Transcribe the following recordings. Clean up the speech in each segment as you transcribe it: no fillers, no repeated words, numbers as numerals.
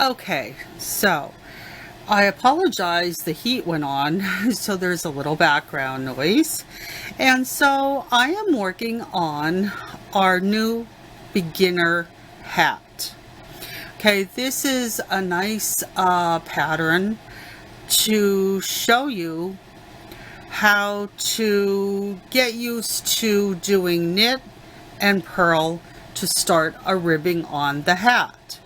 Okay, so I apologize, the heat went on, so there's a little background noise. And so I am working on our new beginner hat. Okay, this is a nice pattern to show you how to get used to doing knit and purl to start a ribbing on the hat.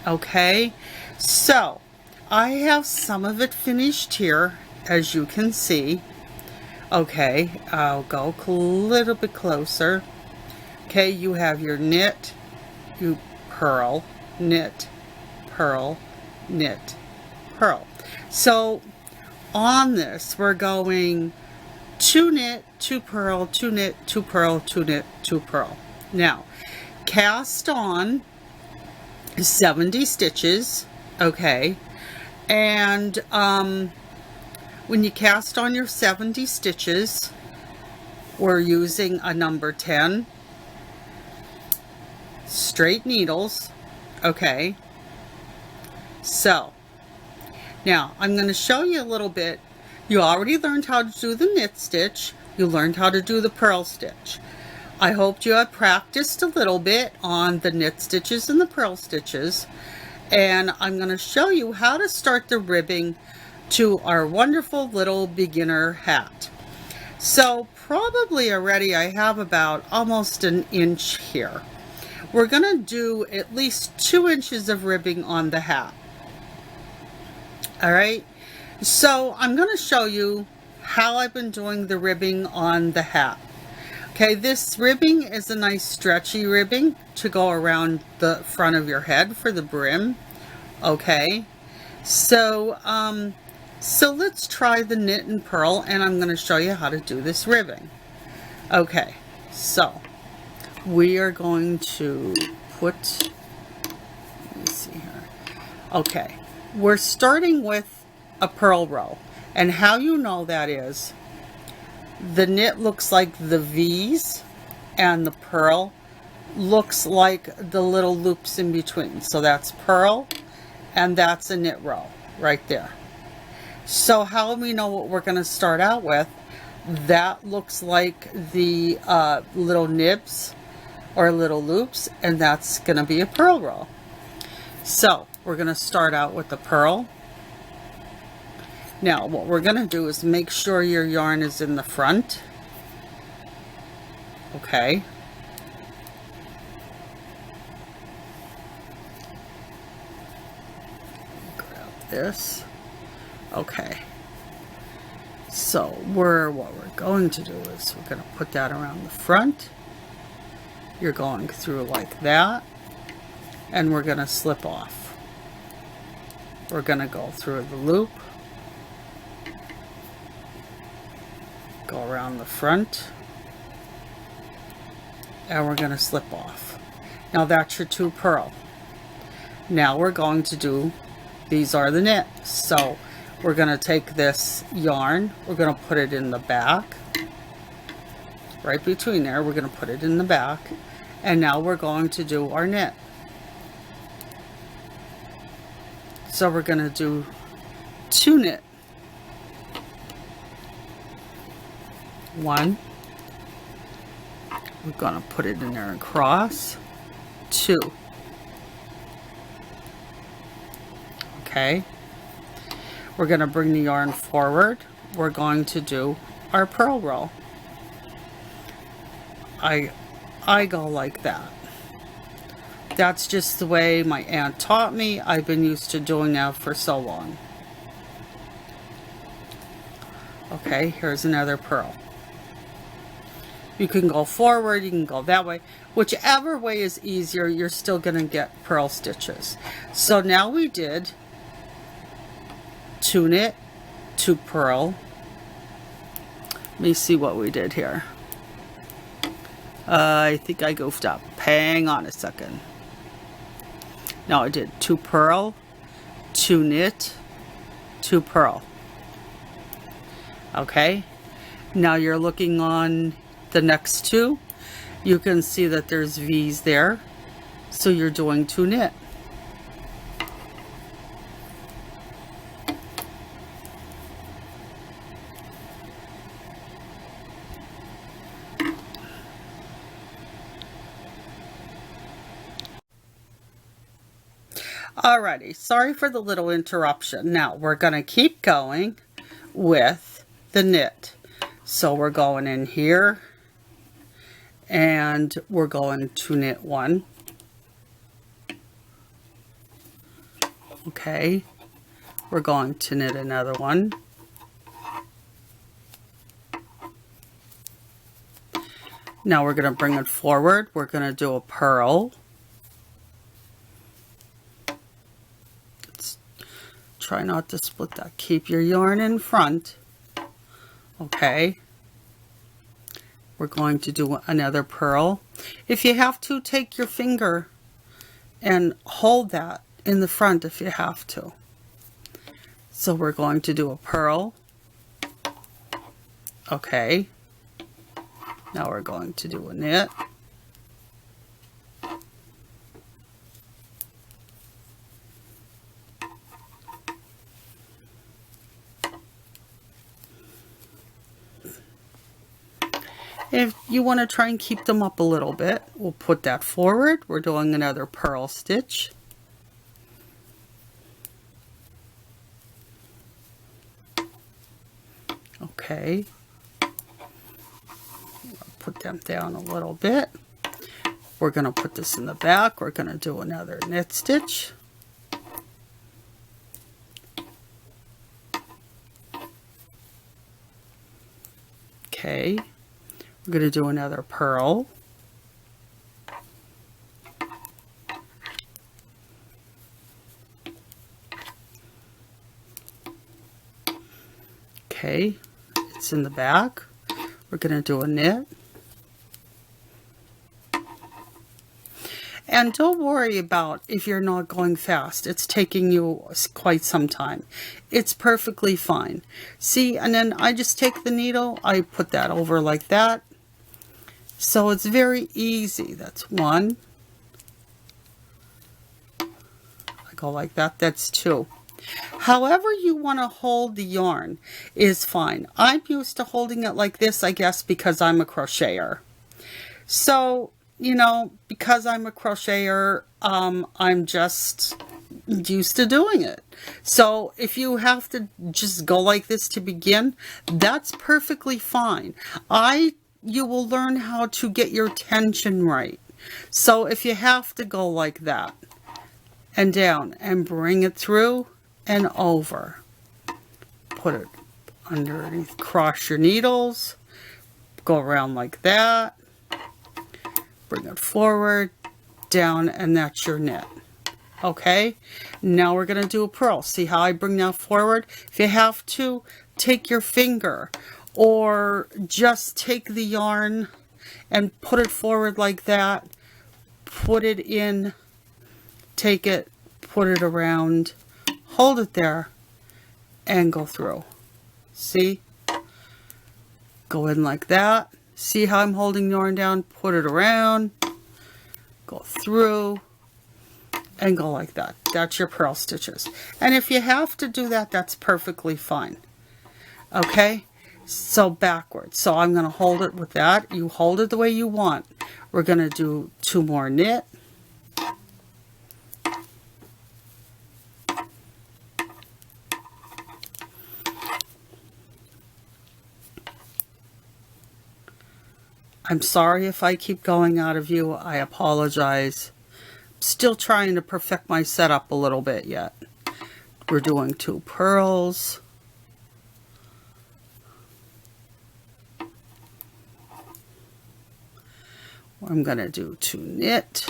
Okay, so I have some of it finished here, as you can see. Okay, I'll go a little bit closer. Okay, you have your knit, you purl, knit, purl, knit, purl. So on this, we're going 2 knit, 2 purl, 2 knit, 2 purl, 2 knit, 2 purl. Now, cast on 70 stitches, okay, and when you cast on your 70 stitches, we're using a number 10 straight needles, okay. So now I'm going to show you a little bit. You already learned how to do the knit stitch, you learned how to do the purl stitch. I hoped you had practiced a little bit on the knit stitches and the purl stitches, and I'm going to show you how to start the ribbing to our wonderful little beginner hat. So probably already I have about almost an inch here. We're going to do at least 2 inches of ribbing on the hat. All right, so I'm going to show you how I've been doing the ribbing on the hat. Okay, this ribbing is a nice stretchy ribbing to go around the front of your head for the brim. Okay, so let's try the knit and purl, and I'm going to show you how to do this ribbing. Okay, so we are going to put, let me see here. Okay, we're starting with a purl row, and how you know that is the knit looks like the V's and the purl looks like the little loops in between. So that's purl and that's a knit row right there. So how do we know what we're going to start out with? That looks like the little nibs or little loops, and that's going to be a purl row. So we're going to start out with the purl. Now what we're going to do is make sure your yarn is in the front. Okay. Grab this. Okay. So what we're going to do is we're going to put that around the front. You're going through like that, and we're going to slip off. We're going to go through the loop, go around the front, and we're going to slip off. Now that's your 2 purl. Now we're going to do, these are the knit. So we're going to take this yarn, we're going to put it in the back, right between there, we're going to put it in the back, and now we're going to do our knit. So we're going to do 2 knit. 1, we're going to put it in there and cross, 2. Okay, we're going to bring the yarn forward, we're going to do our purl row. I go like that. That's just the way my aunt taught me. I've been used to doing that for so long. Okay, here's another purl. You can go forward, you can go that way. Whichever way is easier, you're still going to get purl stitches. So now we did 2 knit, 2 purl. Let me see what we did here. I think I goofed up. Hang on a second. No, I did 2 purl, 2 knit, 2 purl. Okay, now you're looking on the next 2. You can see that there's V's there, so you're doing 2 knit. Alrighty, sorry for the little interruption. Now we're going to keep going with the knit. So we're going in here and we're going to knit one. Okay, we're going to knit another one. Now we're going to bring it forward. We're going to do a purl. Let's try not to split that. Keep your yarn in front. Okay. We're going to do another purl. If you have to, take your finger and hold that in the front if you have to. So we're going to do a purl. Okay. Now we're going to do a knit. If you want to try and keep them up a little bit, we'll put that forward. We're doing another purl stitch. Okay. Put them down a little bit. We're going to put this in the back. We're going to do another knit stitch. Okay. We're going to do another purl. Okay. It's in the back. We're going to do a knit. And don't worry about if you're not going fast. It's taking you quite some time. It's perfectly fine. See, and then I just take the needle, I put that over like that. So it's very easy. That's one. I go like that. That's two. However you want to hold the yarn is fine. I'm used to holding it like this, I guess, because I'm a crocheter. So, you know, because I'm a crocheter, I'm just used to doing it. So if you have to just go like this to begin, that's perfectly fine. You will learn how to get your tension right. So if you have to go like that and down and bring it through and over, put it underneath, cross your needles, go around like that, bring it forward, down, and that's your knit. Okay, now we're going to do a purl. See how I bring that forward? If you have to, take your finger or just take the yarn and put it forward like that, put it in, take it, put it around, hold it there, and go through. See? Go in like that. See how I'm holding yarn down? Put it around, go through, and go like that. That's your purl stitches. And if you have to do that, that's perfectly fine. Okay? So backwards. So I'm going to hold it with that. You hold it the way you want. We're going to do two more knit. I'm sorry if I keep going out of you. I apologize. Still trying to perfect my setup a little bit yet. We're doing two purls. I'm going to do two knit.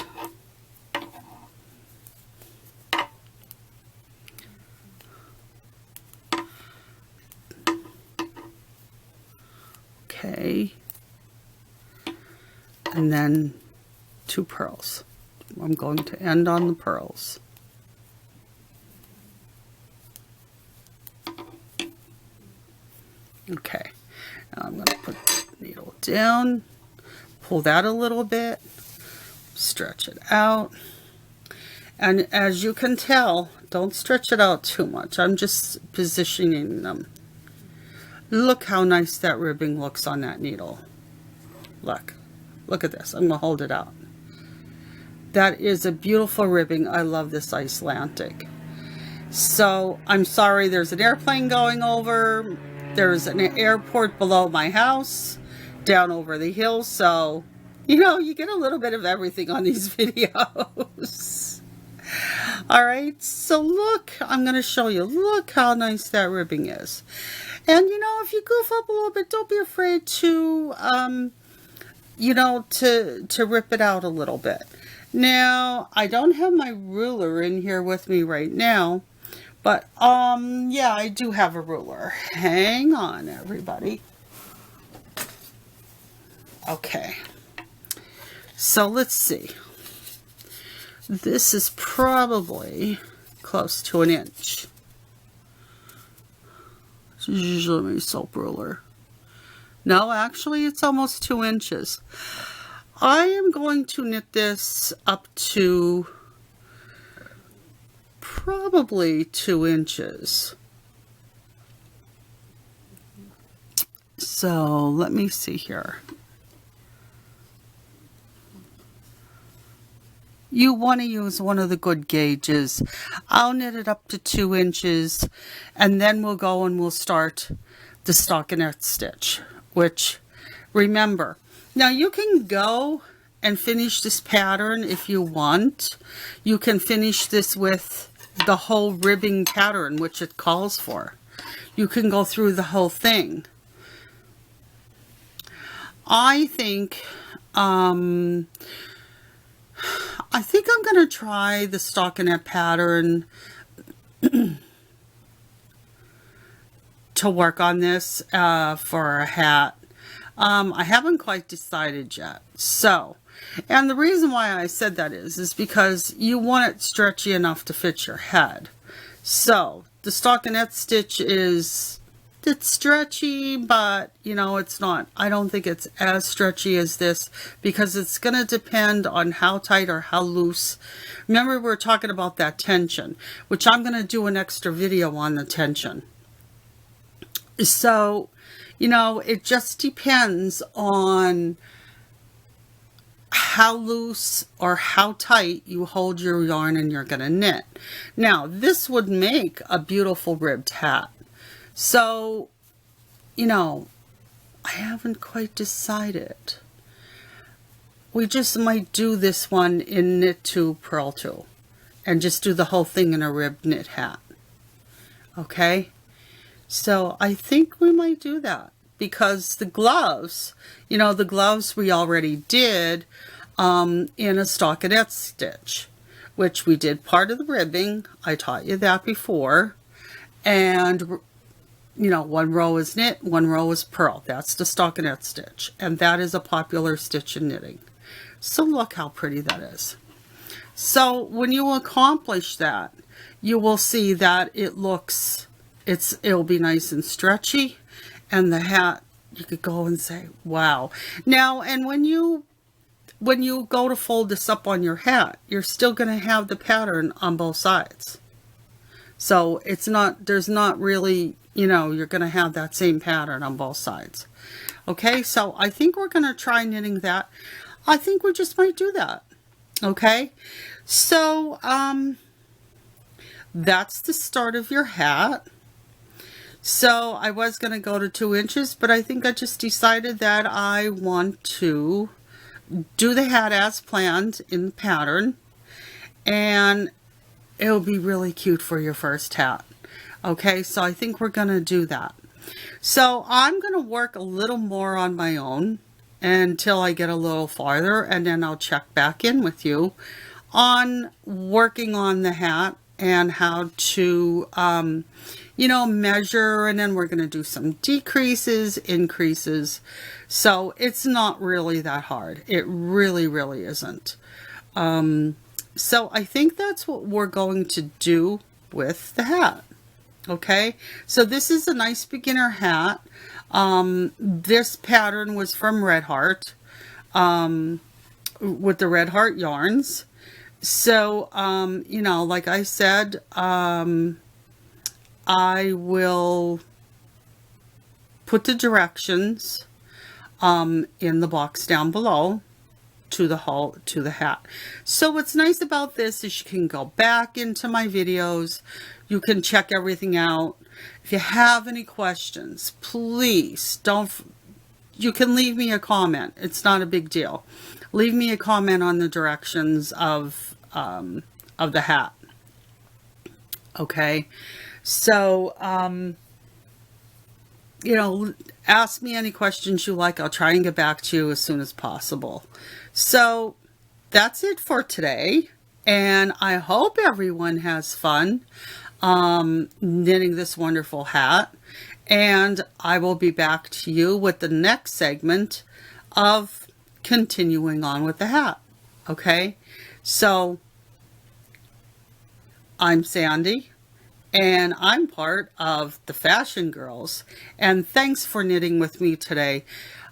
Okay. And then two purls. I'm going to end on the purls. Okay. Now I'm going to put the needle down, pull that a little bit, stretch it out. And as you can tell, don't stretch it out too much. I'm just positioning them. Look how nice that ribbing looks on that needle. Look. Look at this. I'm going to hold it out. That is a beautiful ribbing. I love this Icelandic. So I'm sorry, there's an airplane going over. There's an airport below my house, down over the hill. So, you know, you get a little bit of everything on these videos. All right, so look, I'm going to show you. Look how nice that ribbing is. And, you know, if you goof up a little bit, don't be afraid to, you know, to rip it out a little bit. Now, I don't have my ruler in here with me right now. But, yeah, I do have a ruler. Hang on, everybody. Okay. So, let's see. This is probably close to 1 inch. This is usually my soap ruler. No, actually, it's almost 2 inches. I am going to knit this up to probably 2 inches. So let me see here. You want to use one of the good gauges. I'll knit it up to 2 inches, and then we'll go and we'll start the stockinette stitch, which, remember, now you can go and finish this pattern if you want. You can finish this with the whole ribbing pattern, which it calls for. You can go through the whole thing. I think I'm going to try the stockinette pattern to work on this for a hat. I haven't quite decided yet. So, and the reason why I said that is because you want it stretchy enough to fit your head. So, the stockinette stitch it's stretchy, but, you know, it's not, I don't think it's as stretchy as this, because it's going to depend on how tight or how loose. Remember, we're talking about that tension, which I'm going to do an extra video on the tension. So, you know, it just depends on how loose or how tight you hold your yarn and you're going to knit. Now, this would make a beautiful ribbed hat. So, you know, I haven't quite decided. We just might do this one in knit 2, purl 2, and just do the whole thing in a ribbed knit hat. Okay? So I think we might do that, because the gloves, you know, the gloves we already did in a stockinette stitch, which we did part of the ribbing. I taught you that before. And, you know, 1 row is knit, 1 row is purl. That's the stockinette stitch. And that is a popular stitch in knitting. So look how pretty that is. So when you accomplish that, you will see that it looks, it'll be nice and stretchy. And the hat, you could go and say, wow. Now, and when you go to fold this up on your hat, you're still going to have the pattern on both sides. So it's not, there's not really, you know, you're going to have that same pattern on both sides. Okay, so I think we're going to try knitting that. I think we just might do that. Okay, so that's the start of your hat. So I was going to go to 2 inches, but I think I just decided that I want to do the hat as planned in the pattern, and it'll be really cute for your first hat. Okay, so I think we're going to do that. So I'm going to work a little more on my own until I get a little farther, and then I'll check back in with you on working on the hat and how to, you know, measure, and then we're going to do some decreases, increases. So it's not really that hard. It really, really isn't. So I think that's what we're going to do with the hat. Okay, so this is a nice beginner hat. This pattern was from Red Heart, with the Red Heart yarns. So, you know, like I said, I will put the directions in the box down below. to the hat. So what's nice about this is you can go back into my videos. You can check everything out. If you have any questions, please you can leave me a comment. It's not a big deal. Leave me a comment on the directions of the hat. Okay. So, you know, ask me any questions you like. I'll try and get back to you as soon as possible. So that's it for today. And I hope everyone has fun knitting this wonderful hat. And I will be back to you with the next segment of continuing on with the hat. Okay? So I'm Sandy. And I'm part of the Fashion Girls. And thanks for knitting with me today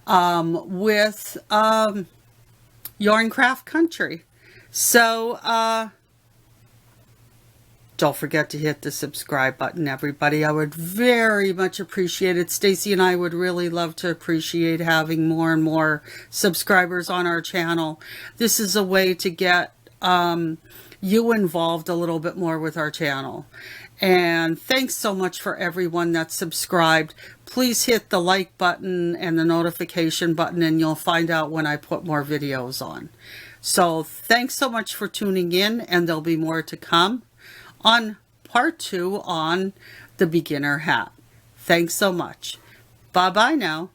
with Yarn Craft Country. So don't forget to hit the subscribe button, everybody. I would very much appreciate it. Stacy and I would really love to appreciate having more and more subscribers on our channel. This is a way to get you involved a little bit more with our channel. And thanks so much for everyone that's subscribed. Please hit the like button and the notification button, and you'll find out when I put more videos on. So thanks so much for tuning in, and there'll be more to come on part 2 on the beginner hat. Thanks so much. Bye-bye now.